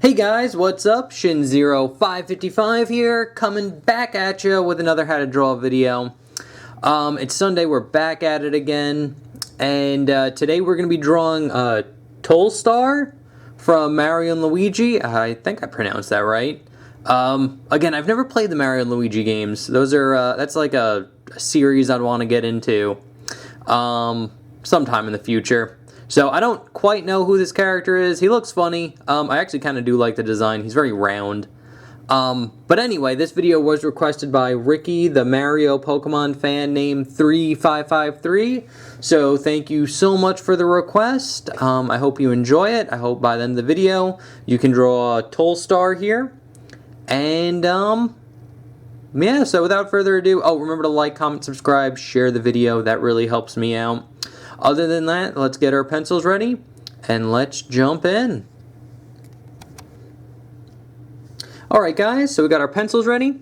Hey guys, what's up? Shin0555 here, coming back at you with another how to draw video. It's Sunday, we're back at it again, and today we're going to be drawing Tolstar from Mario and Luigi. I think I pronounced that right. Again, I've never played the Mario and Luigi games. Those are that's like a series I'd want to get into sometime in the future. So I don't quite know who this character is. He looks funny. I actually kind of do like the design. He's very round. But anyway, this video was requested by Ricky, the Mario Pokemon fan named 3553. So thank you so much for the request. I hope you enjoy it. I hope by the end of the video you can draw Tolstar here. And yeah, so without further ado, remember to like, comment, subscribe, share the video. That really helps me out. Other than that, let's get our pencils ready and let's jump in. Alright guys, so we got our pencils ready.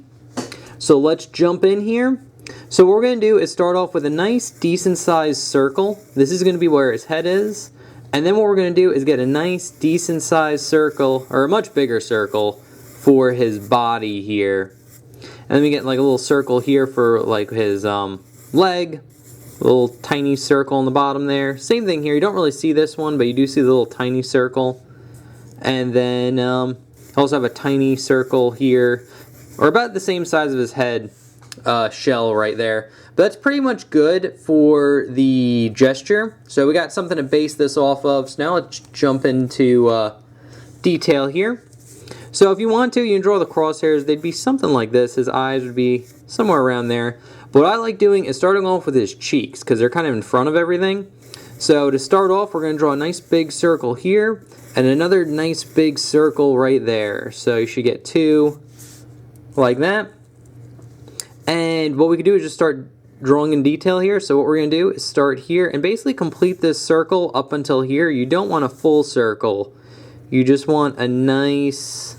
So let's jump in here. So what we're going to do is start off with a nice decent sized circle. This is going to be where his head is. And then what we're going to do is get a nice decent sized circle, or a much bigger circle, for his body here. And then we get like a little circle here for like his leg. A little tiny circle on the bottom there. Same thing here. You don't really see this one, but you do see the little tiny circle. And then also have a tiny circle here, or about the same size of his head shell right there. But that's pretty much good for the gesture. So we got something to base this off of. So now let's jump into detail here. So if you want to, you can draw the crosshairs. They'd be something like this. His eyes would be somewhere around there. But what I like doing is starting off with his cheeks, because they're kind of in front of everything. So to start off, we're going to draw a nice big circle here, and another nice big circle right there. So you should get two like that. And what we can do is just start drawing in detail here. So what we're going to do is start here and basically complete this circle up until here. You don't want a full circle. You just want a nice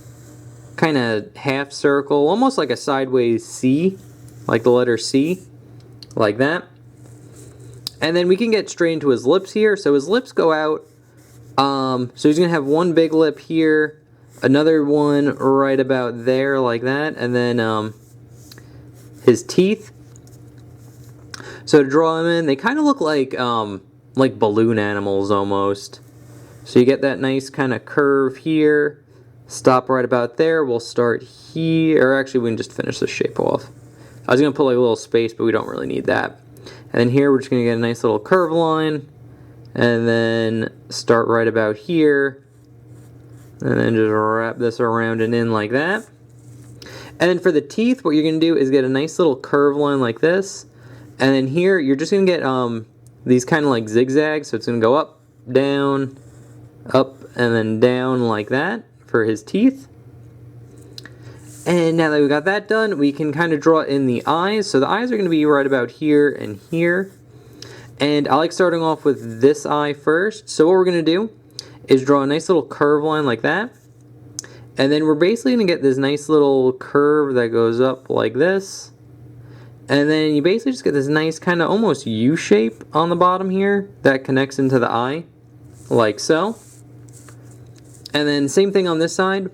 kind of half circle, almost like a sideways C. Like the letter C, like that. And then we can get straight into his lips here. So his lips go out. So he's going to have one big lip here, another one right about there, like that. And then his teeth. So to draw him in, they kind of look like balloon animals almost. So you get that nice kind of curve here. Stop right about there. We'll start here. Or actually, we can just finish the shape off. I was going to put like a little space, but we don't really need that. And then here we're just going to get a nice little curve line. And then start right about here. And then just wrap this around and in like that. And then for the teeth, what you're going to do is get a nice little curve line like this. And then here, you're just going to get these kind of like zigzags. So it's going to go up, and then down like that for his teeth. And now that we got that done, we can kind of draw in the eyes. So the eyes are going to be right about here and here. And I like starting off with this eye first. So what we're going to do is draw a nice little curve line like that. And then we're basically going to get this nice little curve that goes up like this. And then you basically just get this nice kind of almost U shape on the bottom here that connects into the eye, like so. And then same thing on this side.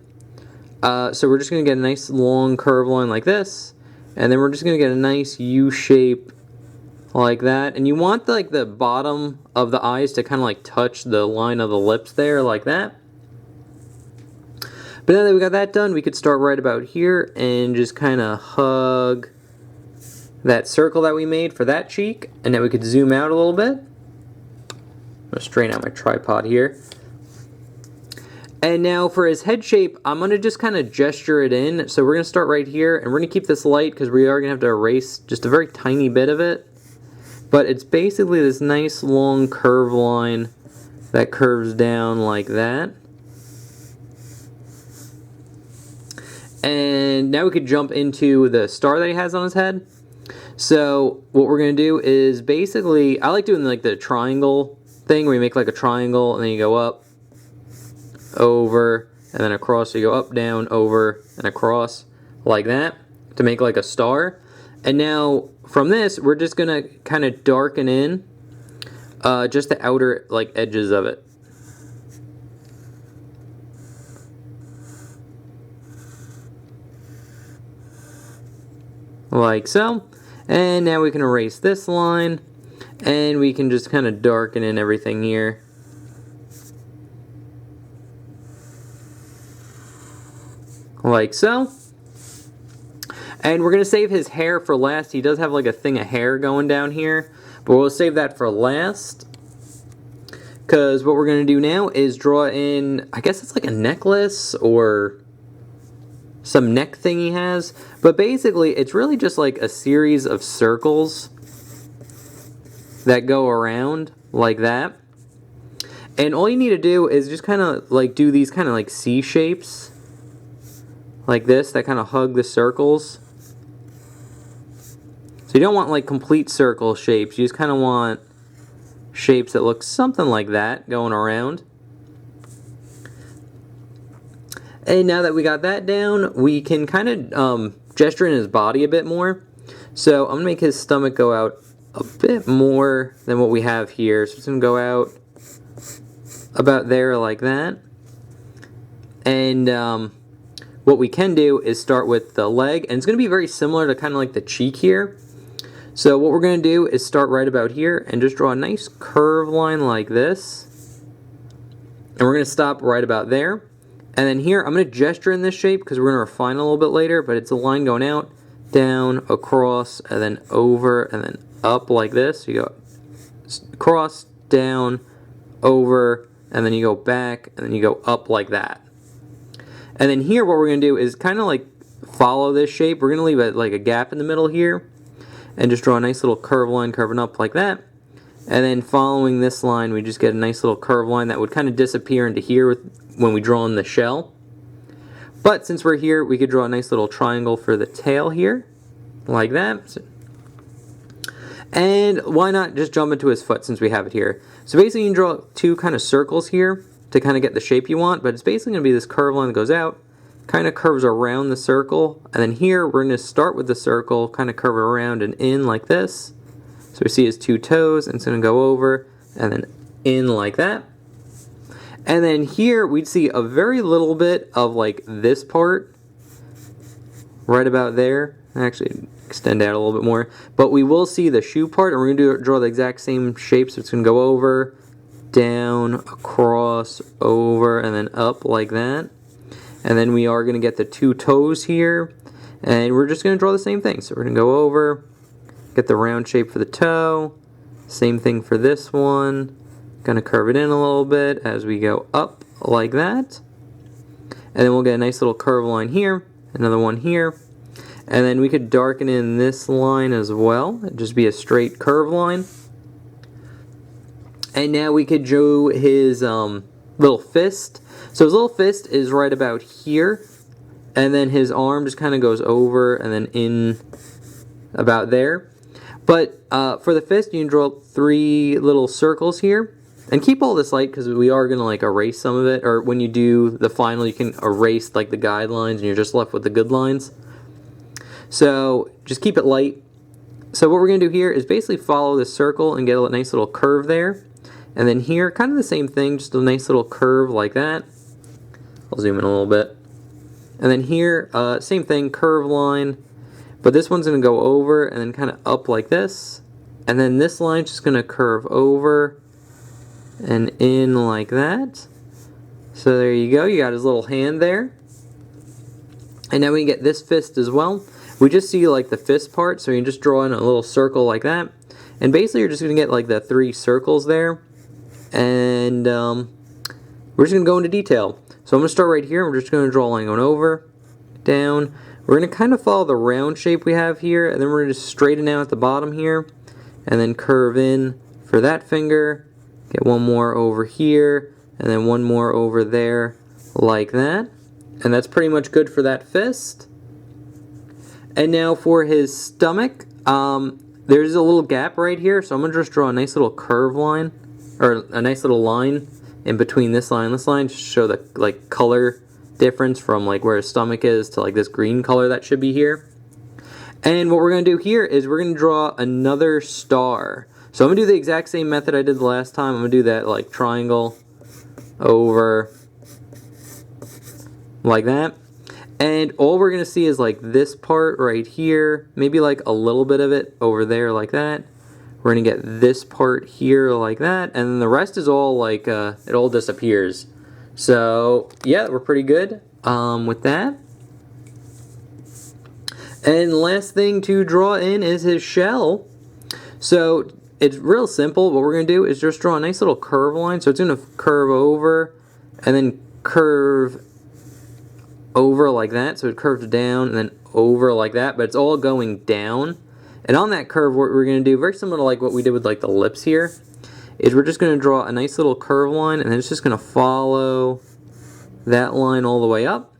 So we're just going to get a nice long curve line like this, and then we're just going to get a nice U shape like that. And you want like the bottom of the eyes to kind of like touch the line of the lips there like that. But now that we got that done, we could start right about here and just kind of hug that circle that we made for that cheek. And then we could zoom out a little bit. I'm going to straighten out my tripod here. And now for his head shape, I'm going to just kind of gesture it in. So we're going to start right here, and we're going to keep this light because we are going to have to erase just a very tiny bit of it. But it's basically this nice long curve line that curves down like that. And now we could jump into the star that he has on his head. So what we're going to do is basically, I like doing like the triangle thing where you make like a triangle and then you go up, over, and then across. So you go up, down, over, and across like that to make like a star. And now from this, we're just gonna kind of darken in just the outer like edges of it. like so. And now we can erase this line, and we can just kind of darken in everything here. Like so. And we're going to save his hair for last. He does have like a thing of hair going down here, but we'll save that for last. Because what we're going to do now is draw in, I guess it's like a necklace or some neck thing he has. But basically, it's really just like a series of circles that go around like that. And all you need to do is just kind of like do these kind of like C shapes. Like this, that kind of hug the circles. So you don't want like complete circle shapes. You just kind of want shapes that look something like that going around. And now that we got that down, we can kind of gesture in his body a bit more. So I'm going to make his stomach go out a bit more than what we have here. So it's going to go out about there like that. And what we can do is start with the leg. And it's going to be very similar to kind of like the cheek here. So what we're going to do is start right about here and just draw a nice curved line like this. And we're going to stop right about there. And then here, I'm going to gesture in this shape because we're going to refine a little bit later, but it's a line going out, down, across, and then over, and then up like this. So you go across, down, over, and then you go back, and then you go up like that. And then here, what we're going to do is kind of like follow this shape. We're going to leave like a gap in the middle here. And just draw a nice little curved line curving up like that. And then following this line, we just get a nice little curved line that would kind of disappear into here when we draw in the shell. But since we're here, we could draw a nice little triangle for the tail here, like that. And why not just jump into his foot since we have it here. So basically you can draw two kind of circles here to kind of get the shape you want, but it's basically going to be this curved line that goes out, kind of curves around the circle, and then here we're going to start with the circle, kind of curve it around and in like this. So we see his two toes, and it's going to go over and then in like that. And then here we'd see a very little bit of like this part right about there. Actually extend out a little bit more, but we will see the shoe part, and we're going to draw the exact same shape. So it's going to go over, down, across, over, and then up like that. And then we are going to get the two toes here. And we're just going to draw the same thing. So we're going to go over, get the round shape for the toe. Same thing for this one. Going to curve it in a little bit as we go up like that. And then we'll get a nice little curve line here. Another one here. And then we could darken in this line as well. It'd just be a straight curve line. And now we could do his little fist. So his little fist is right about here, and then his arm just kind of goes over and then in about there. But for the fist, you can draw 3 little circles here, and keep all this light because we are going to like erase some of it, or when you do the final, you can erase like the guidelines, and you're just left with the good lines. So just keep it light. So what we're going to do here is basically follow this circle and get a nice little curve there. And then here, kind of the same thing, just a nice little curve like that. I'll zoom in a little bit. And then here, same thing, curve line. But this one's going to go over and then kind of up like this. And then this line's just going to curve over and in like that. So there you go. You got his little hand there. And now we can get this fist as well. We just see like the fist part, so you can just draw in a little circle like that. And basically you're just going to get like the 3 circles there. And we're just going to go into detail. So I'm going to start right here. We're just going to draw a line going over, down. We're going to kind of follow the round shape we have here, and then we're going to just straighten out at the bottom here, and then curve in for that finger. Get one more over here, and then one more over there, like that. And that's pretty much good for that fist. And now for his stomach, there's a little gap right here, so I'm going to just draw a nice little curve line, or a nice little line in between this line and this line, just to show the like color difference from like where his stomach is to like this green color that should be here. And what we're going to do here is we're going to draw another star. So I'm going to do the exact same method I did the last time. I'm going to do that like triangle over like that. And all we're going to see is like this part right here, maybe like a little bit of it over there like that. We're going to get this part here like that, and then the rest is all like, it all disappears. So yeah, we're pretty good with that. And last thing to draw in is his shell. So it's real simple. What we're going to do is just draw a nice little curve line. So it's going to curve over and then curve over like that. So it curves down and then over like that, but it's all going down. And on that curve, what we're going to do, very similar to like what we did with like the lips here, is we're just going to draw a nice little curve line, and then it's just going to follow that line all the way up.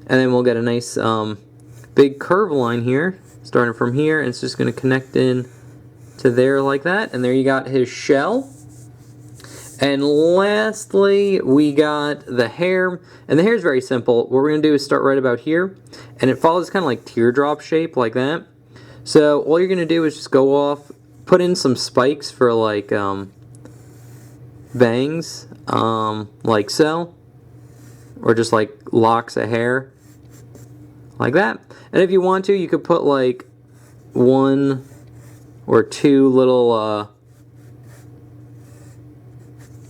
And then we'll get a nice big curve line here, starting from here, and it's just going to connect in to there like that. And there you got his shell. And lastly, we got the hair. And the hair is very simple. What we're going to do is start right about here, and it follows kind of like teardrop shape like that. So all you're going to do is just go off, put in some spikes for like bangs, like so, or just like locks of hair like that. And if you want to, you could put like 1 or 2 little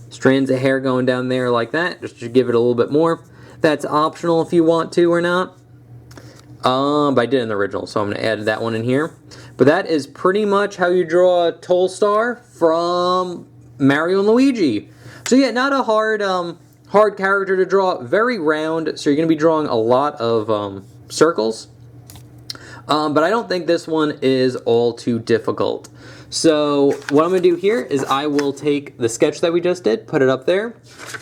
strands of hair going down there like that, just to give it a little bit more. That's optional if you want to or not. But I did in the original, so I'm going to add that one in here. But that is pretty much how you draw a Tolstar from Mario and Luigi. So yeah, not a hard character to draw. Very round, so you're going to be drawing a lot of circles. But I don't think this one is all too difficult. So what I'm going to do here is I will take the sketch that we just did, put it up there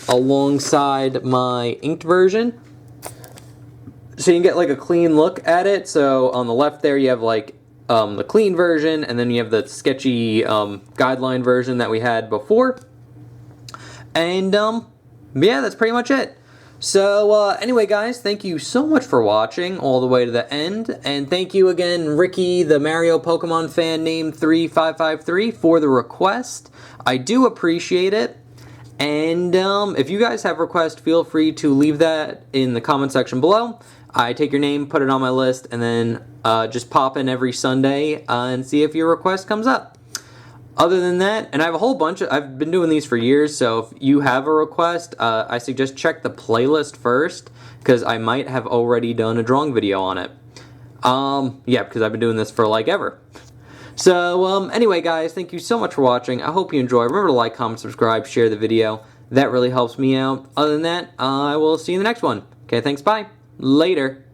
alongside my inked version, so you can get like a clean look at it. So on the left there you have like the clean version, and then you have the sketchy guideline version that we had before. And yeah, that's pretty much it. So anyway guys, thank you so much for watching all the way to the end, and thank you again Ricky, the Mario Pokemon fan name 3553, for the request. I do appreciate it. And if you guys have requests, feel free to leave that in the comment section below. I take your name, put it on my list, and then just pop in every Sunday and see if your request comes up. Other than that, and I have a whole bunch of, I've been doing these for years, so if you have a request, I suggest check the playlist first, because I might have already done a drawing video on it. Yeah, because I've been doing this for like ever. So, anyway guys, thank you so much for watching. I hope you enjoy. Remember to like, comment, subscribe, share the video. That really helps me out. Other than that, I will see you in the next one. Okay, thanks, bye. Later.